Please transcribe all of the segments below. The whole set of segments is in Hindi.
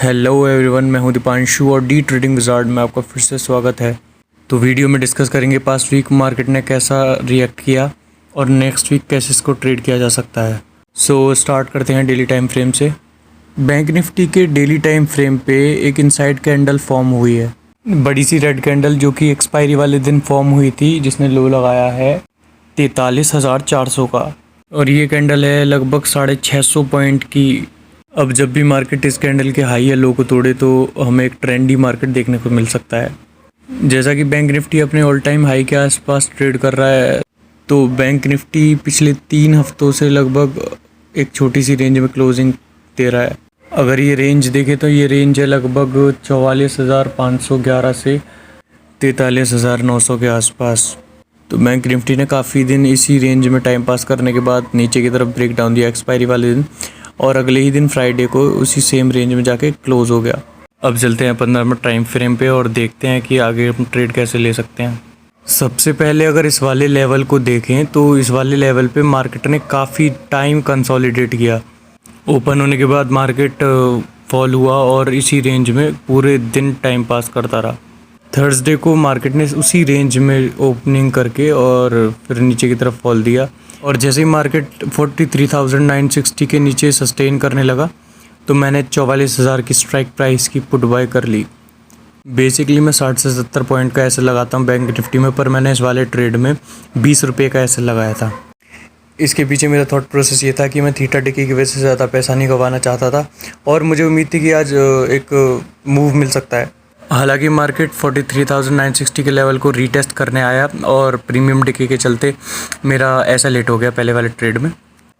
हेलो एवरीवन, मैं हूं दीपांशु और डी ट्रेडिंग विजार्ड में आपका फिर से स्वागत है। तो वीडियो में डिस्कस करेंगे पास्ट वीक मार्केट ने कैसा रिएक्ट किया और नेक्स्ट वीक कैसे इसको ट्रेड किया जा सकता है। स्टार्ट करते हैं डेली टाइम फ्रेम से। बैंक निफ्टी के डेली टाइम फ्रेम पे एक इनसाइड कैंडल फॉर्म हुई है, बड़ी सी रेड कैंडल जो कि एक्सपायरी वाले दिन फॉर्म हुई थी, जिसने लो लगाया है 43,400 का और ये कैंडल है लगभग 650 पॉइंट की। अब जब भी मार्केट इस कैंडल के हाई या लो को तोड़े तो हमें एक ट्रेंडी मार्केट देखने को मिल सकता है। जैसा कि बैंक निफ्टी अपने ऑल टाइम हाई के आसपास ट्रेड कर रहा है, तो बैंक निफ्टी पिछले 3 हफ्तों से लगभग एक छोटी सी रेंज में क्लोजिंग दे रहा है। अगर ये रेंज देखें तो ये रेंज है लगभग 44,511 से 43,900 के आसपास। तो बैंक निफ्टी ने काफ़ी दिन इसी रेंज में टाइम पास करने के बाद नीचे की तरफ ब्रेक डाउन दिया एक्सपायरी वाले दिन, और अगले ही दिन फ्राइडे को उसी सेम रेंज में जाके क्लोज हो गया। अब चलते हैं 15 मिनट टाइम फ्रेम पे और देखते हैं कि आगे हम ट्रेड कैसे ले सकते हैं। सबसे पहले अगर इस वाले लेवल को देखें तो इस वाले लेवल पे मार्केट ने काफ़ी टाइम कंसोलिडेट किया। ओपन होने के बाद मार्केट फॉल हुआ और इसी रेंज में पूरे दिन टाइम पास करता रहा। थर्सडे को मार्केट ने उसी रेंज में ओपनिंग करके और फिर नीचे की तरफ फॉल दिया, और जैसे ही मार्केट 43,960 के नीचे सस्टेन करने लगा तो मैंने 44,000 की स्ट्राइक प्राइस की पुट बाय कर ली। बेसिकली मैं 60 से 70 पॉइंट का ऐसे लगाता हूँ बैंक निफ्टी में, पर मैंने इस वाले ट्रेड में 20 रुपये का ऐसे लगाया था। इसके पीछे मेरा थॉट प्रोसेस ये था कि मैं थीटा डिके की वजह से ज़्यादा पैसा नहीं गंवाना चाहता था और मुझे उम्मीद थी कि आज एक मूव मिल सकता है। हालांकि मार्केट 43,960 के लेवल को रीटेस्ट करने आया और प्रीमियम डिके के चलते मेरा ऐसा लेट हो गया पहले वाले ट्रेड में।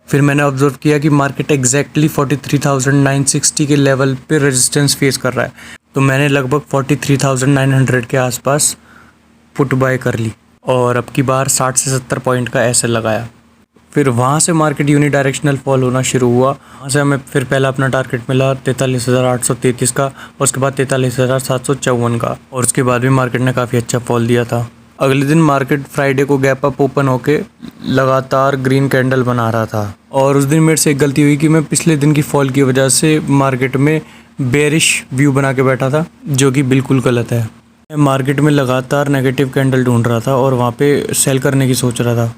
फिर मैंने ऑब्जर्व किया कि मार्केट एग्जैक्टली 43,960 के लेवल पे रेजिस्टेंस फेस कर रहा है, तो मैंने लगभग 43,900 के आसपास पुट बाय कर ली और अब की बार 60 से 70 पॉइंट का ऐसे लगाया। फिर वहाँ से मार्केट यूनिडायरेक्शनल फॉल होना शुरू हुआ। वहाँ से हमें फिर पहला अपना टारगेट मिला 43,833 का, और उसके बाद 43,754 का, और उसके बाद भी मार्केट ने काफ़ी अच्छा फॉल दिया था। अगले दिन मार्केट फ्राइडे को गैप अप ओपन होके लगातार ग्रीन कैंडल बना रहा था, और उस दिन मेरे से एक गलती हुई कि मैं पिछले दिन की फॉल की वजह से मार्केट में बेरिश व्यू बना के बैठा था, जो कि बिल्कुल गलत है। मैं मार्केट में लगातार नेगेटिव कैंडल ढूंढ रहा था और वहाँ पे सेल करने की सोच रहा था।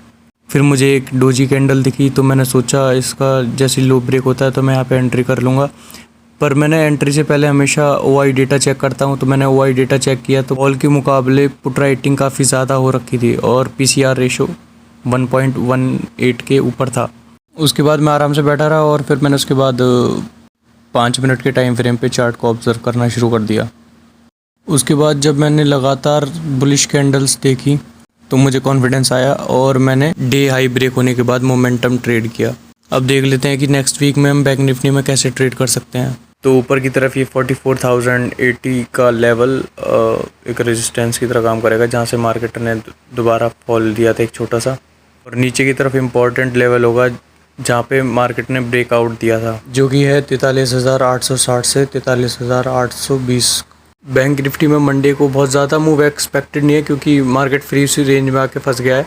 फिर मुझे एक डोजी कैंडल दिखी तो मैंने सोचा इसका जैसे लो ब्रेक होता है तो मैं यहाँ पे एंट्री कर लूँगा, पर मैंने एंट्री से पहले हमेशा ओआई डेटा चेक करता हूँ। तो मैंने ओआई डेटा चेक किया तो कॉल के मुकाबले पुट राइटिंग काफ़ी ज़्यादा हो रखी थी और पीसीआर रेशो 1.18 के ऊपर था। उसके बाद मैं आराम से बैठा रहा और फिर मैंने उसके बाद 5 मिनट के टाइम फ्रेम पे चार्ट को ऑब्जर्व करना शुरू कर दिया। उसके बाद जब मैंने लगातार बुलिश कैंडल्स देखी तो मुझे कॉन्फिडेंस आया और मैंने डे हाई ब्रेक होने के बाद मोमेंटम ट्रेड किया। अब देख लेते हैं कि नेक्स्ट वीक में हम बैंक निफ्टी में कैसे ट्रेड कर सकते हैं। तो ऊपर की तरफ ये 44,080 का लेवल एक रेजिस्टेंस की तरह काम करेगा, जहां से मार्केट ने दोबारा फॉल दिया था एक छोटा सा, और नीचे की तरफ इम्पॉर्टेंट लेवल होगा जहां पे मार्केट ने ब्रेकआउट दिया था, जो कि है 43,860 से 43,820। बैंक निफ्टी में मंडे को बहुत ज़्यादा मूव एक्सपेक्टेड नहीं है क्योंकि मार्केट फ्री उसी रेंज में आके फंस गया है।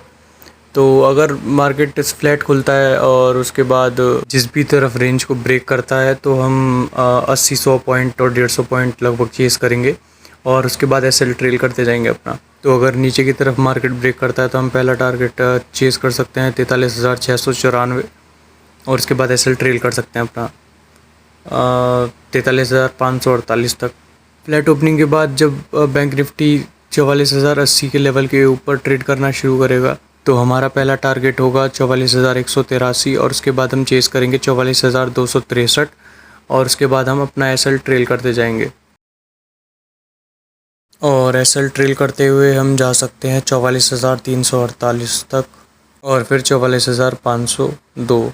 तो अगर मार्केट फ्लैट खुलता है और उसके बाद जिस भी तरफ रेंज को ब्रेक करता है तो हम 80-100 पॉइंट और 150 पॉइंट लगभग चेस करेंगे और उसके बाद एसएल ट्रेल करते जाएंगे अपना। तो अगर नीचे की तरफ मार्केट ब्रेक करता है तो हम पहला टारगेट चेस कर सकते हैं 43,694, और उसके बाद एसएल ट्रेल कर सकते हैं अपना 43,548 तक। फ्लैट ओपनिंग के बाद जब बैंक निफ्टी 44,080 के लेवल के ऊपर ट्रेड करना शुरू करेगा तो हमारा पहला टारगेट होगा 44,183, और उसके बाद हम चेस करेंगे 44,263, और उसके बाद हम अपना एसएल ट्रेल करते जाएंगे। और एसएल ट्रेल करते हुए हम जा सकते हैं 44,348 तक और फिर 44,502।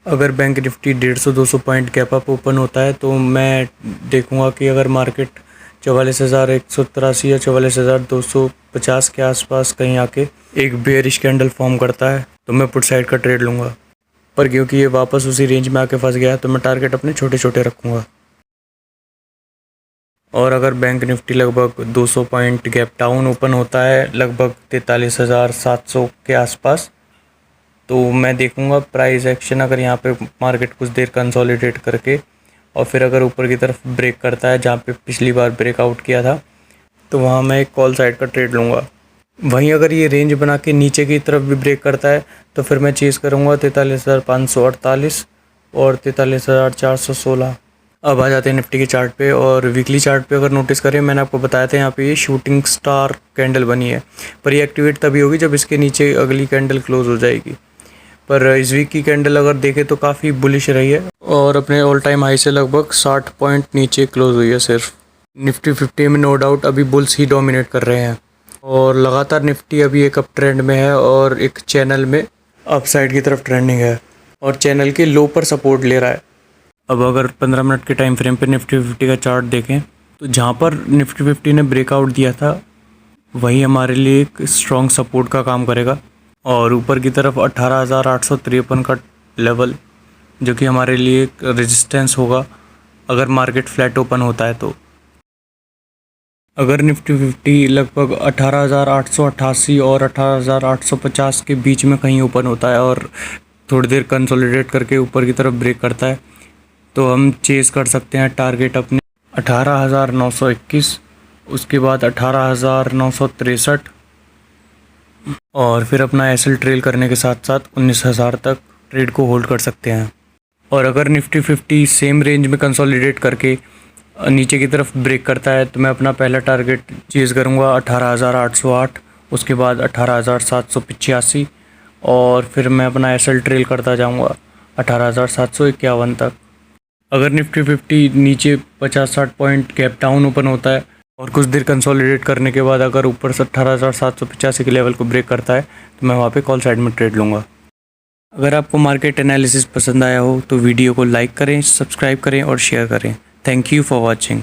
अगर bank Nifty 150-200 point gap up open होता है तो मैं देखूंगा कि अगर मार्केट 44,183 या 44,250 के आसपास कहीं आके एक बेयरिश कैंडल फॉर्म करता है तो मैं पुट साइड का ट्रेड लूँगा, पर क्योंकि ये वापस उसी रेंज में आके फंस गया तो मैं टारगेट अपने छोटे छोटे रखूँगा। और अगर बैंक निफ्टी लगभग 200 पॉइंट गैप डाउन ओपन होता है लगभग 43,700 के आसपास, तो मैं देखूंगा प्राइस एक्शन अगर यहाँ पे मार्केट कुछ देर कंसोलिडेट करके और फिर अगर ऊपर की तरफ ब्रेक करता है जहाँ पे पिछली बार ब्रेकआउट किया था, तो वहाँ मैं एक कॉल साइड का ट्रेड लूँगा। वहीं अगर ये रेंज बना के नीचे की तरफ भी ब्रेक करता है तो फिर मैं चेज़ करूँगा 43,548 और 43,416। अब आ जाते हैं निफ्टी के चार्ट पे। और वीकली चार्ट पे अगर नोटिस करें, मैंने आपको बताया था यहाँ पे ये शूटिंग स्टार कैंडल बनी है, पर ये एक्टिवेट तभी होगी जब इसके नीचे अगली कैंडल क्लोज हो जाएगी। पर इस वीक की कैंडल अगर देखें तो काफ़ी बुलिश रही है और अपने ऑल टाइम हाई से लगभग 60 पॉइंट नीचे क्लोज हुई है सिर्फ। निफ्टी 50 में नो डाउट अभी बुल्स ही डोमिनेट कर रहे हैं और लगातार निफ्टी अभी एक अप ट्रेंड में है और एक चैनल में अपसाइड की तरफ ट्रेंडिंग है और चैनल के लो पर सपोर्ट ले रहा है। अब अगर 15 मिनट के टाइम फ्रेम पे निफ्टी 50 का चार्ट देखें तो जहाँ पर निफ्टी 50 ने ब्रेकआउट दिया था वही हमारे लिए एक स्ट्रॉन्ग सपोर्ट का काम करेगा और ऊपर की तरफ 18,853 का लेवल जो कि हमारे लिए एक रेजिस्टेंस होगा अगर मार्केट फ्लैट ओपन होता है। तो अगर निफ्टी 50 लगभग 18,888 और 18,850 के बीच में कहीं ओपन होता है और थोड़ी देर कंसोलिडेट करके ऊपर की तरफ ब्रेक करता है तो हम चेज़ कर सकते हैं टारगेट अपने 18,921, उसके बाद 18,963 और फिर अपना एसएल ट्रेल करने के साथ साथ 19,000 तक ट्रेड को होल्ड कर सकते हैं। और अगर निफ्टी 50 सेम रेंज में कंसोलिडेट करके नीचे की तरफ ब्रेक करता है तो मैं अपना पहला टारगेट चेज़ करूँगा 18,808, उसके बाद 18,785 और फिर मैं अपना एसएल ट्रेल करता जाऊँगा 18,751 तक। अगर निफ्टी 50 नीचे 50-60 पॉइंट गैप डाउन ओपन होता है और कुछ देर कंसोलिडेट करने के बाद अगर ऊपर से 18,785 के लेवल को ब्रेक करता है तो मैं वहाँ पे कॉल साइड में ट्रेड लूँगा। अगर आपको मार्केट एनालिसिस पसंद आया हो तो वीडियो को लाइक करें, सब्सक्राइब करें और शेयर करें। Thank you for watching.